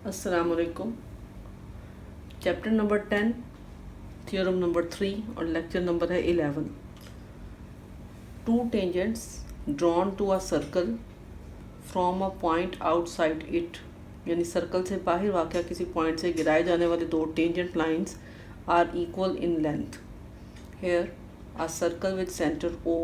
अस्सलाम वालेकुम। Chapter number 10, theorem number 3 और लेक्चर नंबर है 11। Two tangents drawn to a circle from a point outside it, यानी circle से बाहर वाक़या किसी पॉइंट से गिराए जाने वाले दो tangent lines are equal in length. Here a circle with centre O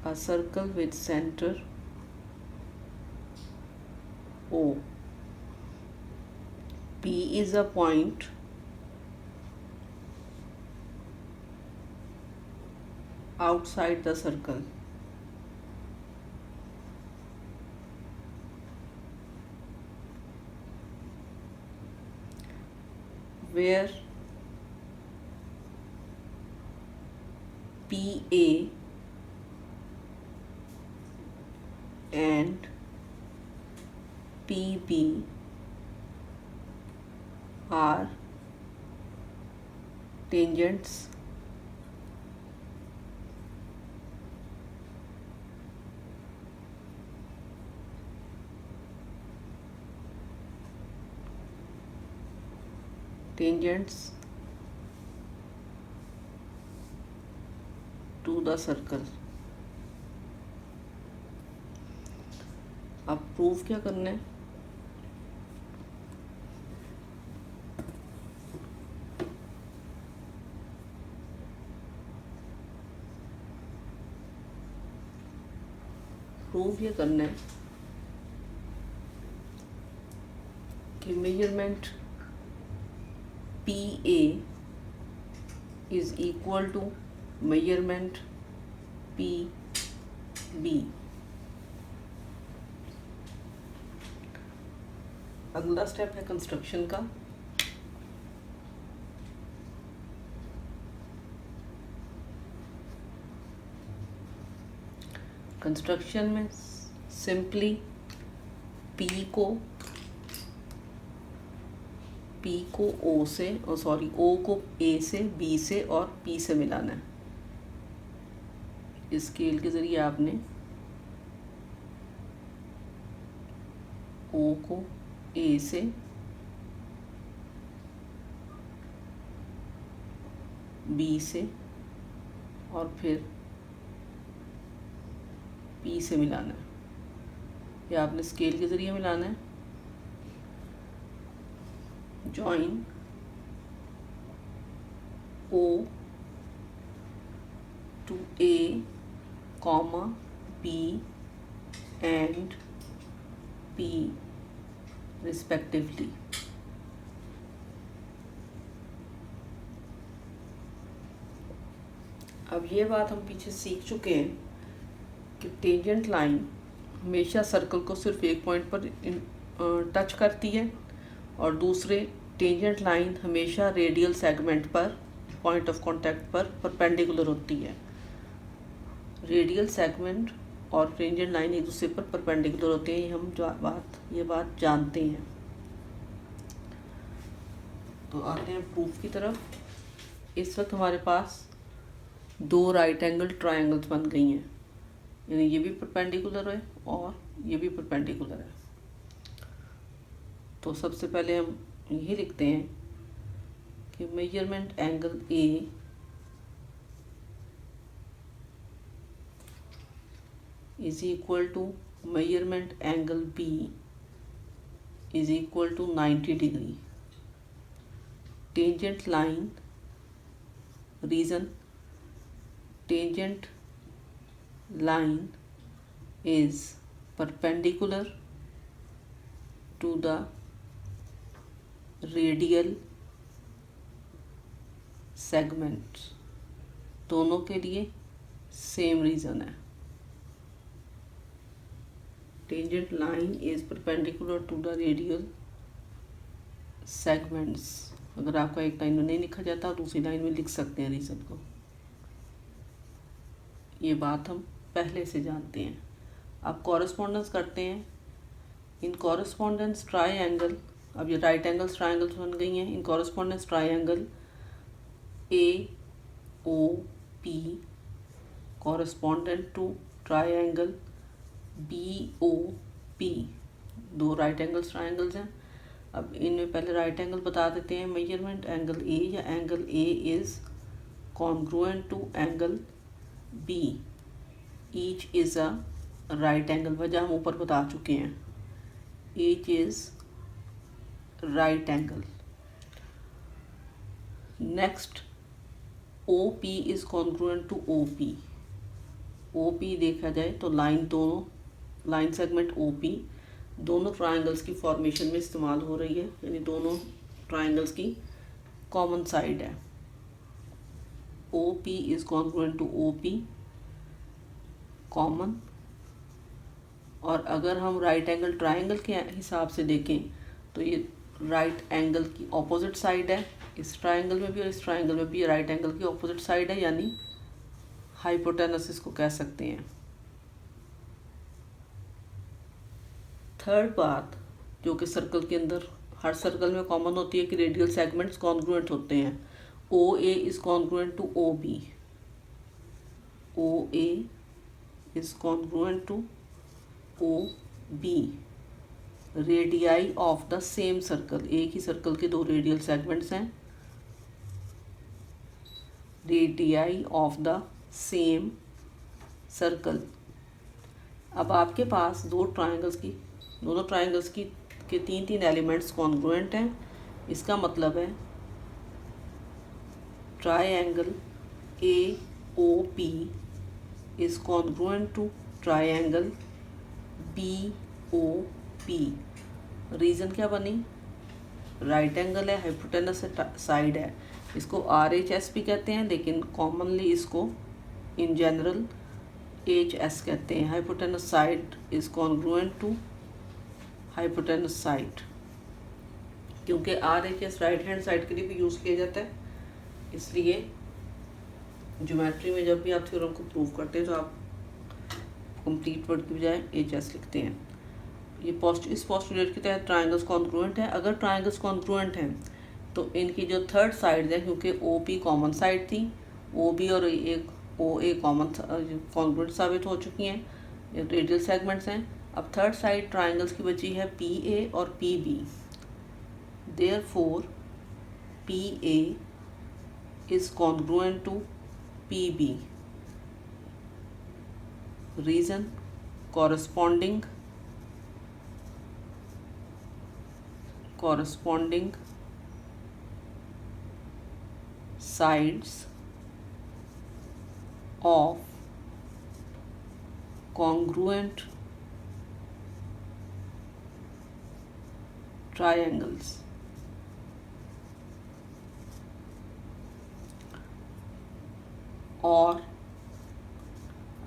a circle with center O. P is a point outside the circle. Where PA and PB are tangents to the circle। अब proof क्या करना है? Proof ये करना है कि measurement PA is equal to measurement PB। अगला step है कंस्ट्रक्शन का। कंस्ट्रक्शन में सिंपली P को O से O को A से B से और P से मिलाना है। इस स्केल के ज़रिए आपने O को A से B से और फिर P से मिलाना है, या आपने स्केल के ज़रिए मिलाना है। Join O to A, B and P respectively। अब ये बात हम पीछे सीख चुके हैं कि टेंजेंट लाइन हमेशा सर्कल को सिर्फ एक पॉइंट पर टच करती है और दूसरे टेंजेंट लाइन हमेशा रेडियल सेगमेंट पर पॉइंट ऑफ कांटेक्ट पर परपेंडिकुलर होती है। रेडियल सेगमेंट और टेंजेंट लाइन एक दूसरे पर परपेंडिकुलर होते हैं, ये बात जानते हैं। तो आते हैं प्रूफ की तरफ। इस वक्त हमारे पास दो राइट एंगल ट्रायंगल्स बन गई हैं, यानी ये भी परपेंडिकुलर है और ये भी परपेंडिकुलर है। तो सबसे पहले हम ये लिखते हैं कि measurement angle A is equal to measurement angle B is equal to 90 degree. Tangent line, reason tangent line is perpendicular to the radial segment। दोनों के लिए सेम रीज़न है। Tangent line is perpendicular to the radial segments. अगर आपका एक line में नहीं लिखा जाता दूसरी लाइन में लिख सकते हैं रीज़न को। ये बात हम पहले से जानते हैं। अब कॉरेस्पॉन्डेंस करते हैं। इन कॉरेस्पॉन्डेंस ट्रायंगल, अब ये राइट एंगल्स ट्रायंगल्स बन गई हैं। In correspondence triangle A O P correspondent to triangle BOP। दो राइट एंगल्स ट्राइंगल्स हैं। अब इनमें पहले राइट एंगल बता देते हैं मेजरमेंट। एंगल ए या angle A is congruent to angle B. Each is a right angle, वजह हम ऊपर बता चुके हैं। Each is right angle. Next O P is congruent to O P. O P देखा जाए तो लाइन, दोनों लाइन सेगमेंट ओ पी दोनों ट्राइंगल्स की फॉर्मेशन में इस्तेमाल हो रही है, यानी दोनों ट्राइंगल्स की कॉमन साइड है। O P is congruent to O P, common. और अगर हम राइट एंगल ट्राइंगल के हिसाब से देखें तो ये राइट एंगल की ऑपोजिट साइड है। इस ट्राइंगल में भी और इस ट्राइंगल में भी राइट एंगल की ऑपोजिट साइड है, यानी हाइपोटेनस इसको कह सकते हैं। थर्ड बात जो कि सर्कल के अंदर हर सर्कल में कॉमन होती है कि रेडियल सेगमेंट्स कॉन्ग्रुएंट होते हैं। O A is congruent to O B. O A is congruent to O B. Radii of the same circle, एक ही सर्कल के दो रेडियल सेगमेंट्स हैं। Radii of the same circle. अब आपके पास दोनों ट्राइंगल्स की के तीन तीन एलिमेंट्स कॉन्ग्रुएंट हैं। इसका मतलब है triangle A O P is congruent to triangle B O P. Reason क्या बनी? राइट एंगल है, हाइपोटेनस साइड है। इसको RHS भी कहते हैं, लेकिन कॉमनली इसको इन जनरल HS कहते हैं। Hypotenuse side is congruent to hypotenuse side, क्योंकि RHS राइट हैंड साइड के लिए भी यूज़ किया जाता है। इसलिए ज्योमेट्री में जब भी आप थ्योरम को प्रूव करते हैं तो आप कंप्लीट वर्ड की बजाय HS लिखते हैं। ये इस पोस्टुलेट के तहत ट्राइंगल्स कॉन्ग्रुएंट है। अगर ट्राइंगल्स कॉन्ग्रुएंट हैं तो इनकी जो थर्ड साइड है, क्योंकि OP कॉमन साइड थी, OB और एक OA कॉमन कॉन्ग्रुएंट साबित हो चुकी हैं, ये रेडियल सेगमेंट्स हैं। अब थर्ड साइड ट्राइंगल्स की बची है PA और PB। Therefore PA is congruent to PB। Reason corresponding sides of congruent triangles। और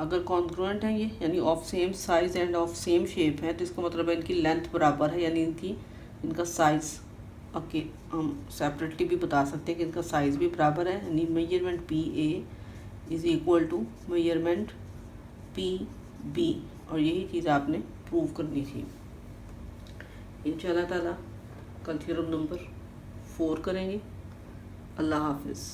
अगर कॉन्ग्रुएंट है ये, यानी of same size end of same shape है, तो इसका मतलब है इनकी लेंथ बराबर है, यानी इनका साइज़ हम सेपरेटली भी बता सकते हैं कि इनका साइज़ भी बराबर है। यानी measurement PA is equal to measurement PB, और यही चीज़ आपने प्रूव करनी थी। इंशाल्लाह ताला कल थ्योरम नंबर 4 करेंगे। अल्लाह हाफिज़।